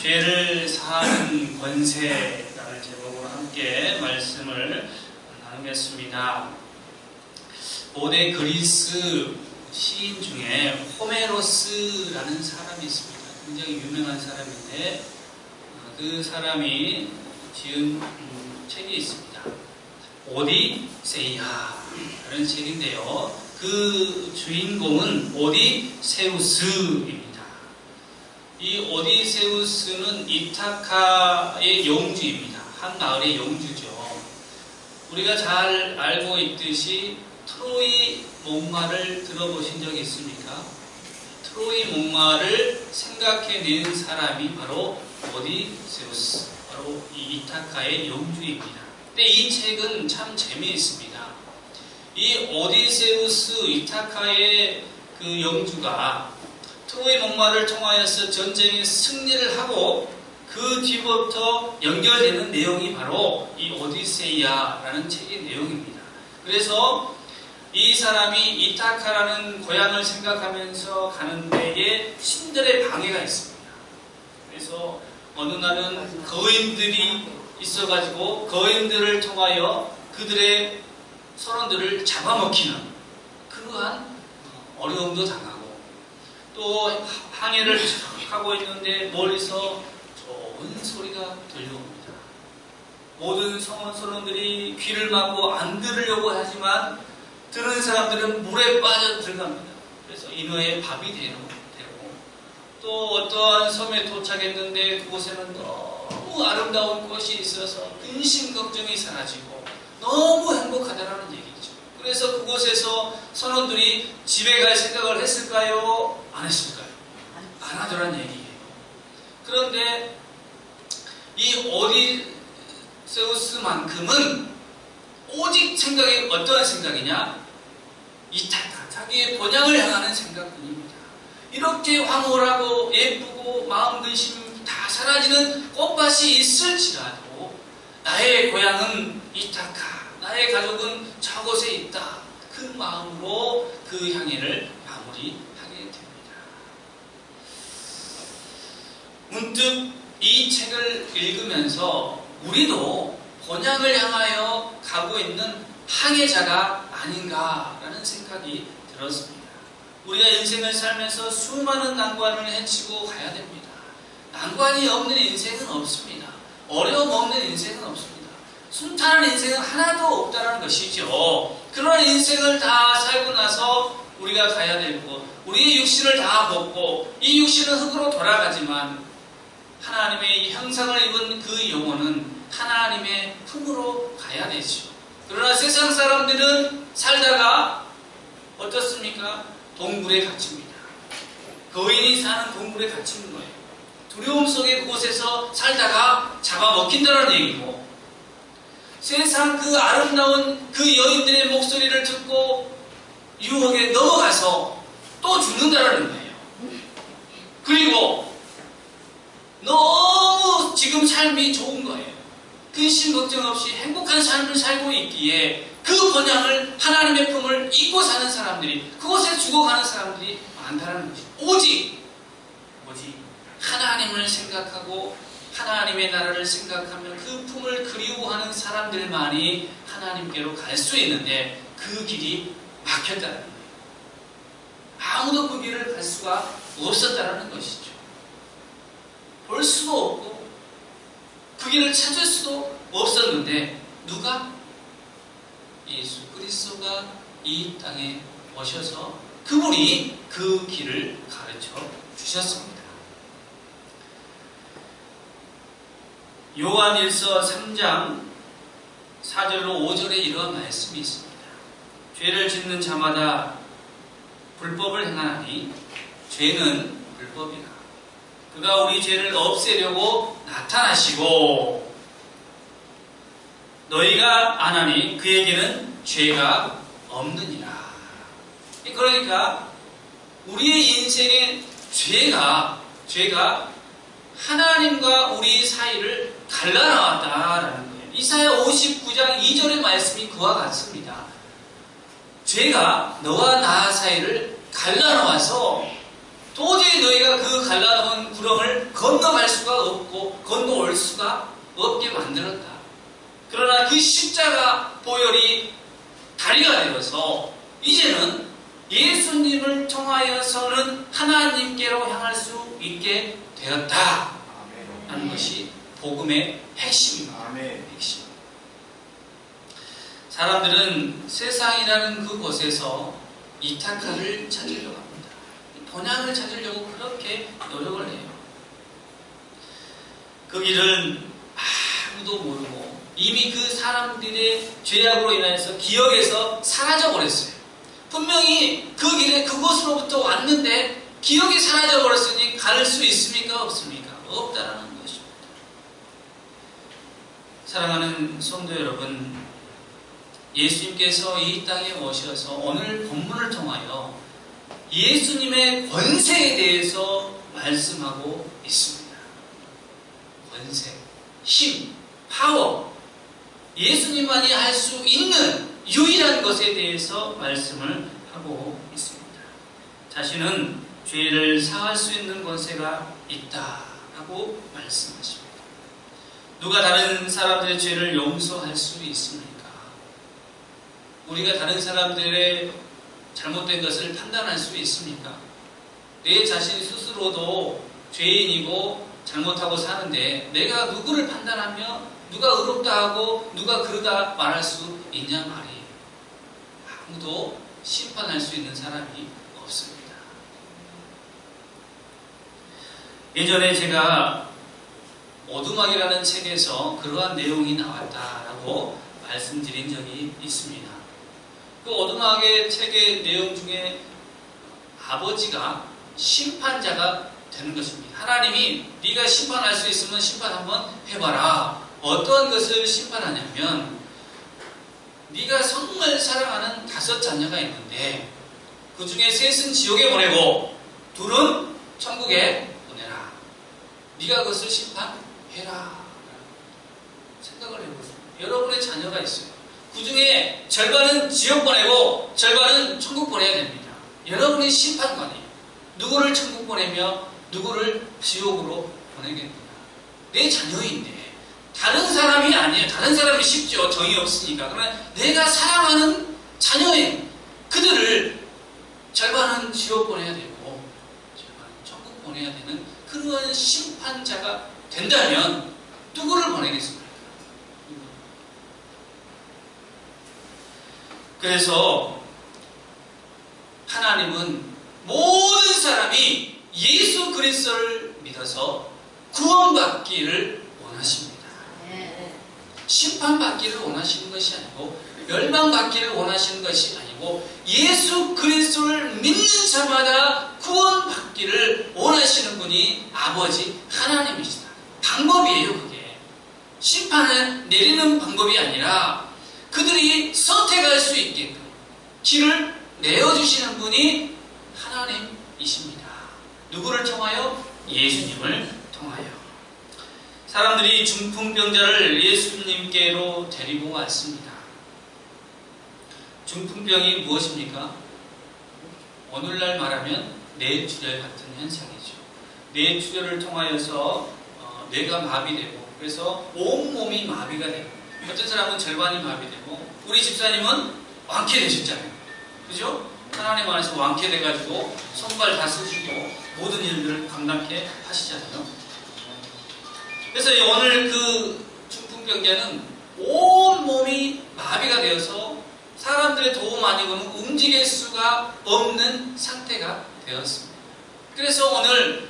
죄를 사하는 권세라는 제목으로 함께 말씀을 나누겠습니다. 고대 그리스 시인 중에 호메로스라는 사람이 있습니다. 굉장히 유명한 사람인데 그 사람이 지은 책이 있습니다. 오디세이아라는 책인데요. 그 주인공은 오디세우스입니다. 이 오디세우스는 이타카의 영주입니다. 한 마을의 영주죠. 우리가 잘 알고 있듯이 트로이 목마를 들어보신 적이 있습니까? 트로이 목마를 생각해낸 사람이 바로 오디세우스, 바로 이 이타카의 영주입니다. 근데 이 책은 참 재미있습니다. 이 오디세우스 이타카의 그 영주가 트로이 목마를 통하여서 전쟁에 승리를 하고 그 뒤부터 연결되는 내용이 바로 이 오디세이아라는 책의 내용입니다. 그래서 이 사람이 이타카라는 고향을 생각하면서 가는 데에 신들의 방해가 있습니다. 그래서 어느 날은 거인들이 있어가지고 거인들을 통하여 그들의 선원들을 잡아먹히는 그러한 어려움도 당하고 또 항해를 하고 있는데 멀리서 좋은 소리가 들려옵니다. 모든 선원들이 귀를 막고 안 들으려고 하지만 들은 사람들은 물에 빠져 들어갑니다. 그래서 인후에 밥이 되고 또 어떠한 섬에 도착했는데 그곳에는 너무 아름다운 꽃이 있어서 근심 걱정이 사라지고 너무 행복하다라는 얘기죠. 그래서 그곳에서 선원들이 집에 갈 생각을 했을까요? 안 했을까요? 안 하더란 얘기예요. 그런데 이 오디세우스만큼은 오직 생각이 어떠한 생각이냐? 이타카, 자기의 본향을 향하는 생각뿐입니다. 이렇게 황홀하고 예쁘고 마음 근심 다 사라지는 꽃밭이 있을지라도 나의 고향은 이타카, 나의 가족은 저곳에 있다. 그 마음으로 그 향해를 마무리하게 됩니다. 문득 이 책을 읽으면서 우리도 본향을 향하여 가고 있는 항해자가 아닌가라는 생각이 들었습니다. 우리가 인생을 살면서 수많은 난관을 헤치고 가야 됩니다. 난관이 없는 인생은 없습니다. 어려움 없는 인생은 없습니다. 순탄한 인생은 하나도 없다는 것이죠. 그런 인생을 다 살고 나서 우리가 가야 되고 우리의 육신을 다 벗고 이 육신은 흙으로 돌아가지만 하나님의 형상을 입은 그 영혼은 하나님의 품으로 가야 되죠. 그러나 세상 사람들은 살다가 어떻습니까? 동굴에 갇힙니다. 거인이 사는 동굴에 갇히는 거예요. 두려움 속에 그곳에서 살다가 잡아먹힌다는 얘기고 세상 그 아름다운 그 여인들의 목소리를 듣고 유혹에 넘어가서 또 죽는다는 거예요. 그리고 너무 지금 삶이 좋은 거예요. 근심 걱정 없이 행복한 삶을 살고 있기에 그 본향을 하나님의 품을 잊고 사는 사람들이 그곳에 죽어가는 사람들이 많다는 것이죠. 오직 하나님을 생각하고 하나님의 나라를 생각하며 그 품을 그리워하는 사람들만이 하나님께로 갈 수 있는데 그 길이 막혔다는 거예요. 아무도 그 길을 갈 수가 없었다는 것이죠. 볼 수도 없고 그 길을 찾을 수도 없었는데 누가? 예수 그리스도가 이 땅에 오셔서 그분이 그 길을 가르쳐 주셨습니다. 요한일서 3장 4절로 5절에 이러한 말씀이 있습니다. 죄를 짓는 자마다 불법을 행하나니 죄는 불법이라. 그가 우리 죄를 없애려고 나타나시고 너희가 안 하니 그에게는 죄가 없느니라. 그러니까 우리의 인생의 죄가 하나님과 우리 사이를 갈라놓았다라는 거예요. 이사야 59장 2절의 말씀이 그와 같습니다. 죄가 너와 나 사이를 갈라놓아서 도저히 너희가 그 갈라놓은 구렁을 건너갈 수가 없고 건너올 수가 없게 만들었다. 그러나 그 십자가 보혈이 다리가 되어서 이제는 예수님을 통하여서는 하나님께로 향할 수 있게 되었다 하는 것이 복음의 핵심입니다. 핵심. 사람들은 세상이라는 그곳에서 이타카를 찾으려고 합니다. 번향을 찾으려고 그렇게 노력을 해요. 그 길은 아무도 모르고 이미 그 사람들의 죄악으로 인해서 기억에서 사라져 버렸어요. 분명히 그 길에 그곳으로부터 왔는데 기억이 사라져 버렸으니 갈 수 있습니까? 없습니까? 없다라는 것입니다. 사랑하는 성도 여러분, 예수님께서 이 땅에 오셔서 오늘 본문을 통하여 예수님의 권세에 대해서 말씀하고 있습니다. 권세, 힘, 파워, 예수님만이 할 수 있는 유일한 것에 대해서 말씀을 하고 있습니다. 자신은 죄를 사할 수 있는 권세가 있다라고 말씀하십니다. 누가 다른 사람들의 죄를 용서할 수 있습니까? 우리가 다른 사람들의 잘못된 것을 판단할 수 있습니까? 내 자신 스스로도 죄인이고 잘못하고 사는데 내가 누구를 판단하며 누가 의롭다 하고 누가 그러다 말할 수 있냐 말이에요. 아무도 심판할 수 있는 사람이 없습니다. 예전에 제가 오두막이라는 책에서 그러한 내용이 나왔다라고 말씀드린 적이 있습니다. 그 오두막의 책의 내용 중에 아버지가 심판자가 되는 것입니다. 하나님이 네가 심판할 수 있으면 심판 한번 해봐라. 어떠한 것을 심판하냐면 네가 정말 사랑하는 5 자녀가 있는데 그 중에 3은 지옥에 보내고 2는 천국에 보내라. 네가 그것을 심판해라. 생각을 해보세요. 여러분의 자녀가 있어요. 그 중에 절반은 지옥 보내고 절반은 천국 보내야 됩니다. 여러분의 심판관이에요. 누구를 천국 보내며 누구를 지옥으로 보내겠느냐. 내 자녀인데 다른 사람이 아니에요. 다른 사람이 쉽죠. 정이 없으니까. 그러나 내가 사랑하는 자녀예요. 그들을 절반은 지옥 보내야 되고 절반은 천국 보내야 되는 그러한 심판자가 된다면 누구를 보내겠습니까? 그래서 하나님은 모든 사람이 예수 그리스도를 믿어서 구원받기를 원하십니다. 심판받기를 원하시는 것이 아니고 멸망받기를 원하시는 것이 아니고 예수 그리스도를 믿는 자마다 구원받기를 원하시는 분이 아버지 하나님이시다. 방법이에요. 그게 심판을 내리는 방법이 아니라 그들이 선택할 수 있게끔 길을 내어주시는 분이 하나님이십니다. 누구를 통하여? 예수님을 통하여. 사람들이 중풍병자를 예수님께로 데리고 왔습니다. 중풍병이 무엇입니까? 오늘날 말하면 뇌출혈 같은 현상이죠. 뇌출혈을 통하여서 뇌가 마비되고 그래서 온몸이 마비가 되고 어떤 사람은 절반이 마비되고 우리 집사님은 완쾌되셨잖아요. 그죠? 하나님 안에서 완쾌돼가지고 손발 다 쓰시고 모든 일들을 감당케 하시잖아요. 그래서 오늘 그 중풍병자는 온몸이 마비가 되어서 사람들의 도움 아니고는 움직일 수가 없는 상태가 되었습니다. 그래서 오늘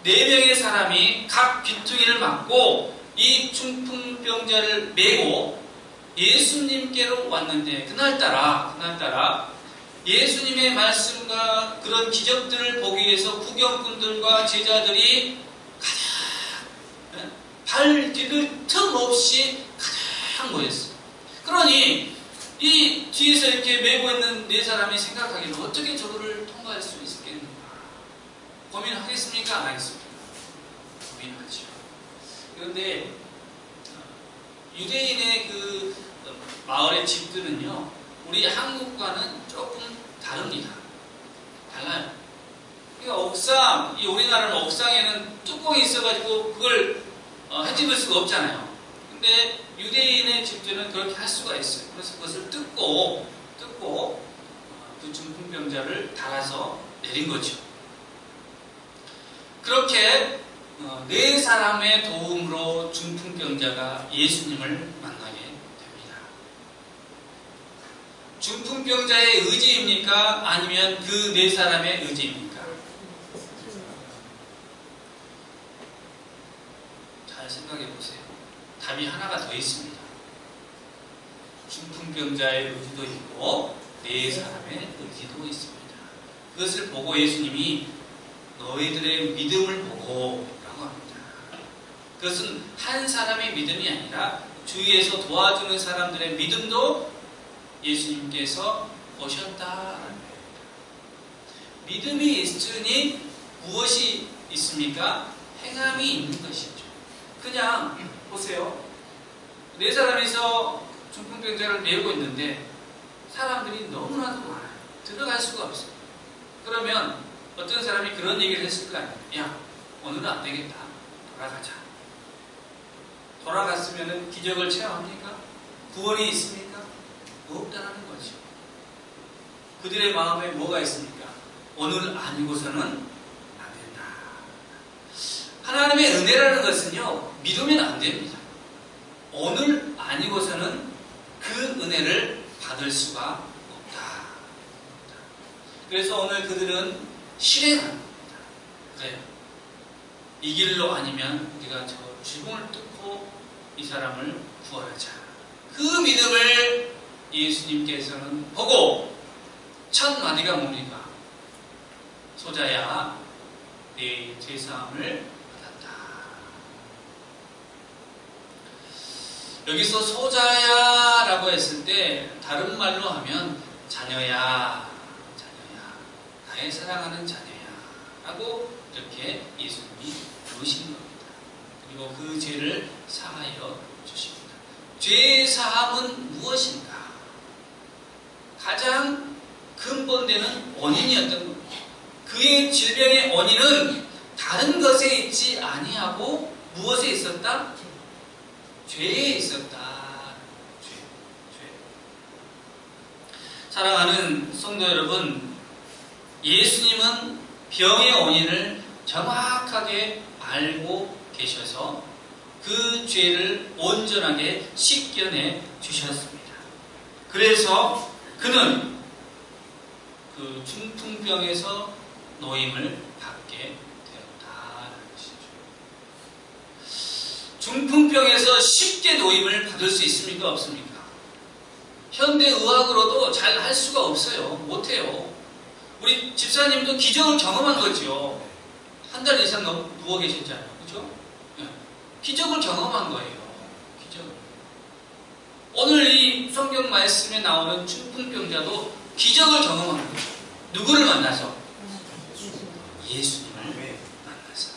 4명의 사람이 각 귀퉁이를 맞고 이 중풍병자를 메고 예수님께로 왔는데 그날따라 예수님의 말씀과 그런 기적들을 보기 위해서 구경꾼들과 제자들이 가장 발 디딜 틈 없이 가장 모였어요. 그러니 이 뒤에서 이렇게 메고 있는 4사람이 생각하기를 어떻게 저거를 통과할 수 있겠는가 고민하겠습니까? 안 하겠습니까? 고민하죠. 그런데 유대인의 그 마을의 집들은요 우리 한국과는 조금 다릅니다. 달라요. 그러니까 이 우리나라는 옥상에는 뚜껑이 있어가지고 그걸 헤집을 수가 없잖아요. 근데 유대인의 집들은 그렇게 할 수가 있어요. 그래서 그것을 뜯고 그 중풍병자를 달아서 내린 거죠. 그렇게 네 사람의 도움으로 중풍병자가 예수님을 만나게 됩니다. 중풍병자의 의지입니까? 아니면 그 네 사람의 의지입니까? 잘 생각해 보세요. 답이 하나가 더 있습니다. 중풍병자의 의지도 있고 네 사람의 의지도 있습니다. 그것을 보고 예수님이 너희들의 믿음을 보고 라고 합니다. 그것은 한 사람의 믿음이 아니라 주위에서 도와주는 사람들의 믿음도 예수님께서 보셨다라는 거예요. 믿음이 있으니 무엇이 있습니까? 행함이 있는 것이죠. 그냥 보세요. 네 사람이서 중풍병자를 메우고 있는데 사람들이 너무나도 많아요. 들어갈 수가 없어요. 그러면 어떤 사람이 그런 얘기를 했을 거 아니에요. 야, 오늘은 안 되겠다. 돌아가자. 돌아갔으면 기적을 체험합니까? 구원이 있습니까? 없다는 거죠. 그들의 마음에 뭐가 있습니까? 오늘 아니고서는 안 된다. 하나님의 은혜라는 것은요, 믿으면 안 됩니다. 오늘 아니고서는 그 은혜를 받을 수가 없다. 그래서 오늘 그들은 실행합니다. 그래요. 이 길로 아니면 우리가 저 지붕을 뚫고 이 사람을 구원하자. 그 믿음을 예수님께서는 보고 첫 마디가 뭡니까? 소자야, 네 죄사함을 받았다. 여기서 소자야라고 했을 때 다른 말로 하면 자녀야, 나의 사랑하는 자녀야 라고 이렇게 예수님이 부르시는 겁니다. 그리고 그 죄를 사하여 주십니다. 죄의 사함은 무엇인가? 가장 근본되는 원인이었던 겁니다. 그의 질병의 원인은 다른 것에 있지 아니하고 무엇에 있었다? 죄에 있었다. 죄. 사랑하는 성도 여러분, 예수님은 병의 원인을 정확하게 알고 계셔서 그 죄를 온전하게 씻겨내 주셨습니다. 그래서 그는 그 중풍병에서 노임을 받게 되었다는 것이죠. 중풍병에서 쉽게 노임을 받을 수 있습니까? 없습니까? 현대의학으로도 잘 할 수가 없어요. 못해요. 우리 집사님도 기적을 경험한 거죠. 한 달 이상 누워 계셨잖아요. 그렇죠? 네. 기적을 경험한 거예요. 기적. 오늘 이 성경 말씀에 나오는 중풍병자도 기적을 경험한 거죠. 누구를 만나서? 예수님을 만나서.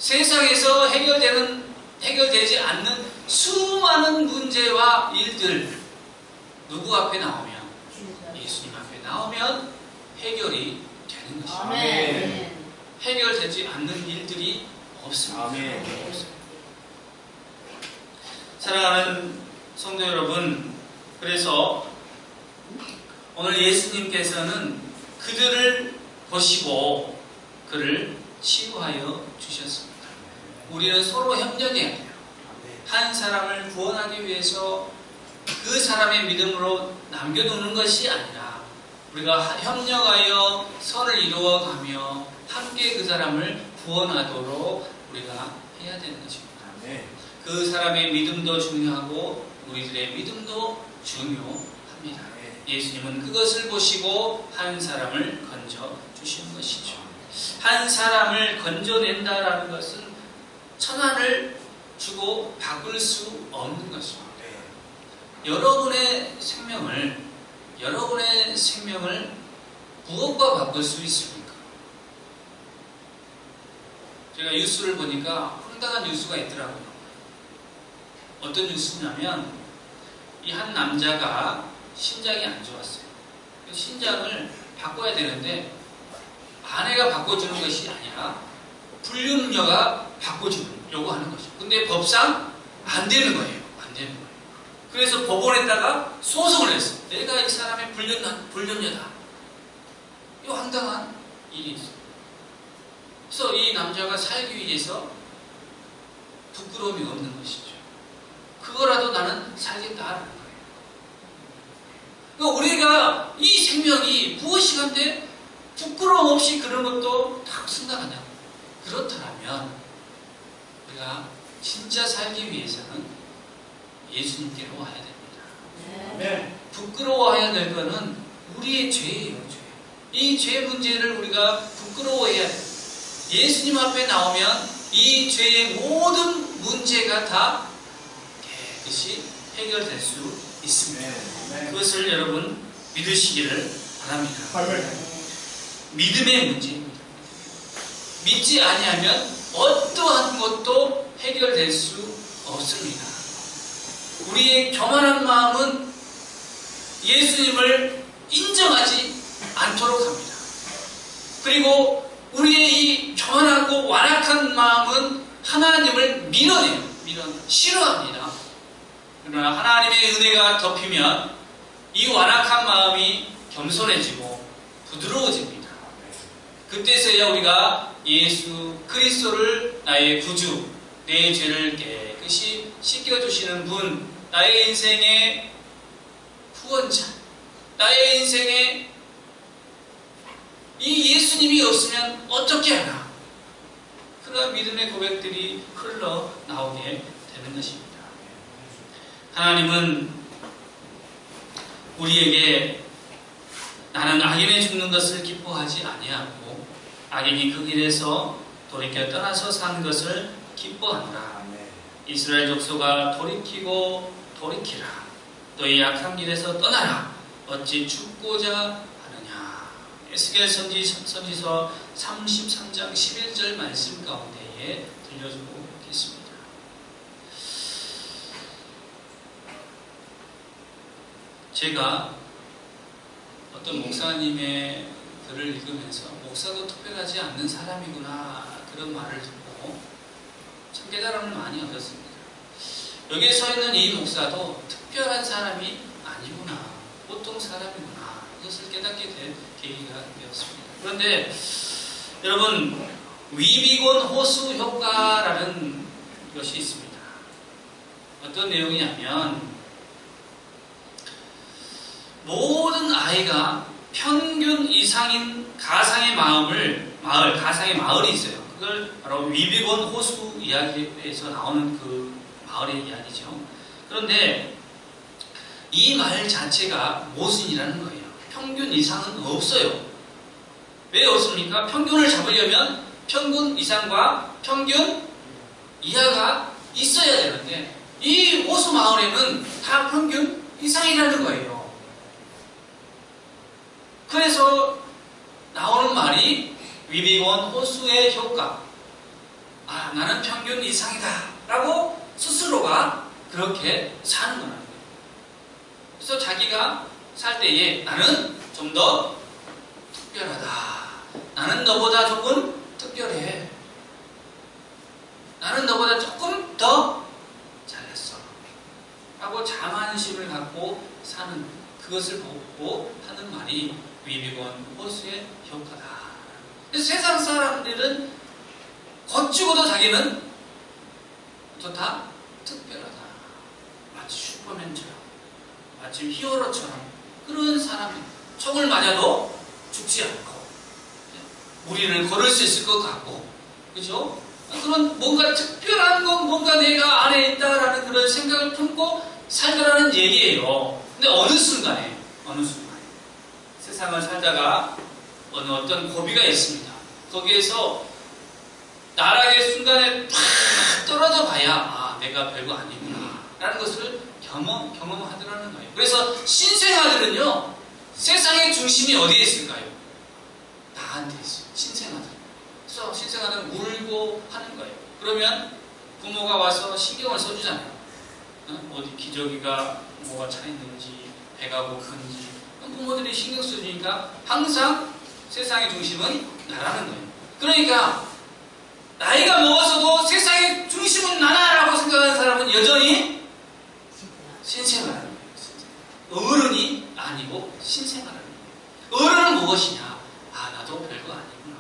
세상에서 해결되지 않는 수많은 문제와 일들, 누구 앞에 나오면? 예수님 앞에 나오면 해결이 되는 것입니다. 아멘. 해결되지 않는 일들이 없습니다. 아멘. 사랑하는 성도 여러분, 그래서 오늘 예수님께서는 그들을 보시고 그를 치유하여 주셨습니다. 우리는 서로 협력해야 돼요. 한 사람을 구원하기 위해서 그 사람의 믿음으로 남겨두는 것이 아니라 우리가 협력하여 선을 이루어가며 함께 그 사람을 구원하도록 우리가 해야 되는 것입니다. 그 사람의 믿음도 중요하고 우리들의 믿음도 중요합니다. 예수님은 그것을 보시고 한 사람을 건져 주시는 것이죠. 한 사람을 건져낸다라는 것은 천하를 주고 바꿀 수 없는 것입니다. 여러분의 생명을 무엇과 바꿀 수 있습니까? 제가 뉴스를 보니까 황당한 뉴스가 있더라고요. 어떤 뉴스냐면 이 한 남자가 신장이 안 좋았어요. 신장을 바꿔야 되는데 아내가 바꿔주는 것이 아니라 불륜녀가 요구하는 거죠. 근데 법상 안 되는 거예요. 안 되는 거예요. 그래서 법원에다가 소송을 했어요. 내가 이 사람의 불륜녀다. 이 황당한 일이 있어요. 그래서 이 남자가 살기 위해서 부끄러움이 없는 것이죠. 그거라도 나는 살겠다라는 거예요. 그러니까 우리가 이 생명이 무엇이간데 부끄러움 없이 그런 것도 다 순간하냐. 그렇다면 우리가 진짜 살기 위해서는 예수님께로 와야 됩니다. 네. 부끄러워해야 될 것은 우리의 죄예요. 죄. 이 죄 문제를 우리가 부끄러워해야 돼요. 예수님 앞에 나오면 이 죄의 모든 문제가 다 깨끗이 해결될 수 있습니다. 네. 그것을 여러분 믿으시기를 바랍니다. 믿음의 문제입니다. 믿지 아니하면 어떠한 것도 해결될 수 없습니다. 우리의 교만한 마음은 예수님을 인정하지 않도록 합니다. 그리고 우리의 이 교만하고 완악한 마음은 하나님을 밀어내요. 싫어합니다. 그러나 하나님의 은혜가 덮이면 이 완악한 마음이 겸손해지고 부드러워집니다. 그때서야 우리가 예수 그리스도를 나의 구주, 내 죄를 깨끗이 씻겨주시는 분, 나의 인생의 후원자, 나의 인생의 이 예수님이 없으면 어떻게 하나? 그런 믿음의 고백들이 흘러나오게 되는 것입니다. 하나님은 우리에게 나는 악인에 죽는 것을 기뻐하지 아니하고 악인이 그 길에서 돌이켜 떠나서 산 것을 기뻐하노라. 이스라엘 족속아 돌이키고 돌이키라. 너희 악한 길에서 떠나라. 어찌 죽고자 하느냐. 에스겔 선지서 33장 11절 말씀 가운데에 들려주고 있습니다. 제가 어떤 목사님의 글을 읽으면서 목사도 특별하지 않는 사람이구나 그런 말을 듣고 참 깨달음을 많이 얻었습니다. 여기에 서 있는 이 목사도 특별한 사람이 아니구나, 보통 사람이구나, 이것을 깨닫게 된 계기가 되었습니다. 그런데 여러분, 위비곤 호수 효과라는 것이 있습니다. 어떤 내용이냐면 모든 아이가 평균 이상인 가상의 가상의 마을이 있어요. 그걸 바로 위비곤 호수 이야기에서 나오는 그 마을의 이야기죠. 그런데 이 말 자체가 모순이라는 거예요. 평균 이상은 없어요. 왜 없습니까? 평균을 잡으려면 평균 이상과 평균 이하가 있어야 되는데 이 호수 마을에는 다 평균 이상이라는 거예요. 그래서 나오는 말이 위비곤 호수의 효과. 아, 나는 평균 이상이다 라고 스스로가 그렇게 사는 거라는 거예요. 그래서 자기가 살 때에 나는 좀 더 특별하다. 나는 너보다 조금 특별해. 나는 너보다 조금 더 잘했어. 하고 자만심을 갖고 사는, 그것을 보고 하는 말이 위비곤 호수의 효과다. 그래서 세상 사람들은 겉으로도 자기는 다 특별하다. 마치 슈퍼맨처럼, 마치 히어로처럼 그런 사람이 총을 맞아도 죽지 않고 무리를 걸을 수 있을 것 같고, 그죠? 그런 뭔가 특별한 건 뭔가 내가 안에 있다라는 그런 생각을 품고 살더라는 얘기예요. 근데 어느 순간에 세상을 살다가 어떤 고비가 있습니다. 거기에서 나락의 순간에 팍 떨어져 봐야 아, 내가 별거 아니구나 라는 것을 경험하더라는 거예요. 그래서 신생아들은요, 세상의 중심이 어디에 있을까요? 나한테 있어요. 신생아들. 그래서 신생아들은 울고 하는 거예요. 그러면 부모가 와서 신경을 써주잖아요. 어디 기저귀가 뭐가 차 있는지, 배가 고픈지. 부모들이 신경 써주니까 항상 세상의 중심은 나라는 거예요. 그러니까 나이가 먹어서도 세상의 중심은 나라라고 생각하는 사람은 여전히 신생아라는 거예요. 어른이 아니고 신생아라는 거예요. 어른은 무엇이냐? 나도 별거 아니구나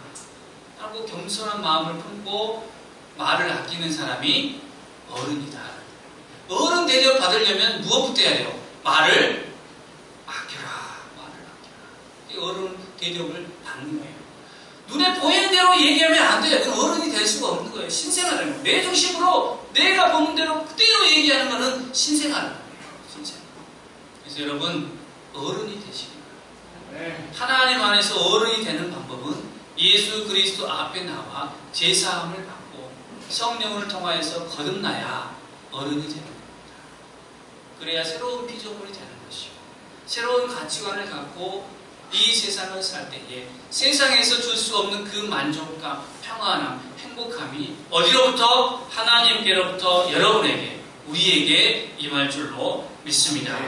하고 겸손한 마음을 품고 말을 아끼는 사람이 어른이다. 어른 대접 받으려면 무엇부터 해야 돼요? 말을 아껴라. 어른 대접을 받는 거예요. 눈에 보이는 대로 얘기하면 안 돼요. 그건 어른이 될 수가 없는 거예요. 신생아라는 거예요. 내 중심으로 내가 보는 대로 그대로 얘기하는 것은 신생아라는 거예요. 신생아. 그래서 여러분 어른이 되시기 바랍니다. 하나님 안에서 어른이 되는 방법은 예수 그리스도 앞에 나와 제사함을 받고 성령을 통하여서 거듭나야 어른이 되는 겁니다. 그래야 새로운 피조물이 되는 것이고 새로운 가치관을 갖고 이 세상을 살 때에 세상에서 줄 수 없는 그 만족감, 평안함, 행복함이 어디로부터? 하나님께로부터 여러분에게, 우리에게 임할 줄로 믿습니다.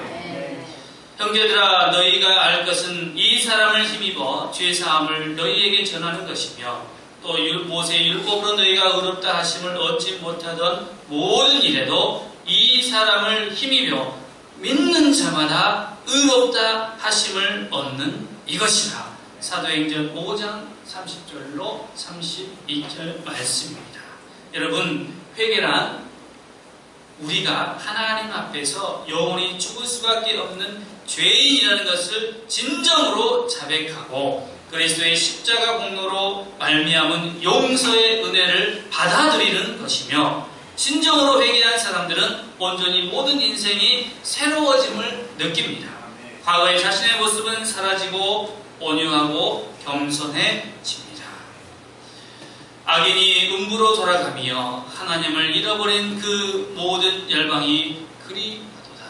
형제들아, 너희가 알 것은 이 사람을 힘입어 죄사함을 너희에게 전하는 것이며 또 모세의 율법으로 너희가 의롭다 하심을 얻지 못하던 모든 일에도 이 사람을 힘입어 믿는 자마다 의롭다 하심을 얻는 이것이라. 사도행전 5장 30절로 32절 말씀입니다. 여러분, 회개란 우리가 하나님 앞에서 영원히 죽을 수밖에 없는 죄인이라는 것을 진정으로 자백하고 그리스도의 십자가 공로로 말미암은 용서의 은혜를 받아들이는 것이며, 진정으로 회개한 사람들은 온전히 모든 인생이 새로워짐을 느낍니다. 과거의 자신의 모습은 사라지고 온유하고 겸손해집니다. 악인이 음부로 돌아가며 하나님을 잃어버린 그 모든 열방이 그리하도다.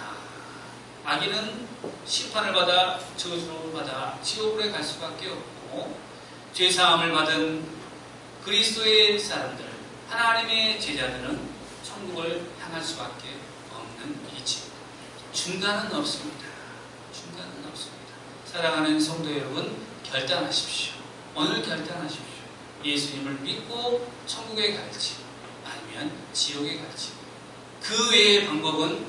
악인은 심판을 받아 저주를 받아 지옥으로 갈 수밖에 없고, 죄사함을 받은 그리스도의 사람들, 하나님의 제자들은 천국을 향할 수밖에 없는 이치. 중간은 없습니다. 중간은 없습니다. 사랑하는 성도 여러분, 결단하십시오. 오늘 결단하십시오. 예수님을 믿고 천국에 갈지 아니면 지옥에 갈지. 그 외의 방법은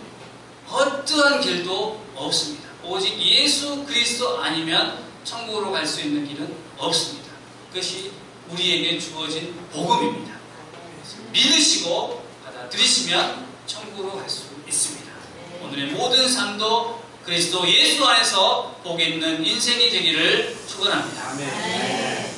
어떠한 길도 없습니다. 오직 예수 그리스도 아니면 천국으로 갈 수 있는 길은 없습니다. 그것이 우리에게 주어진 복음입니다. 믿으시고 받아들이시면 천국으로 갈 수 있습니다. 오늘의 모든 삶도 그리스도 예수 안에서 복 있는 인생이 되기를 축원합니다.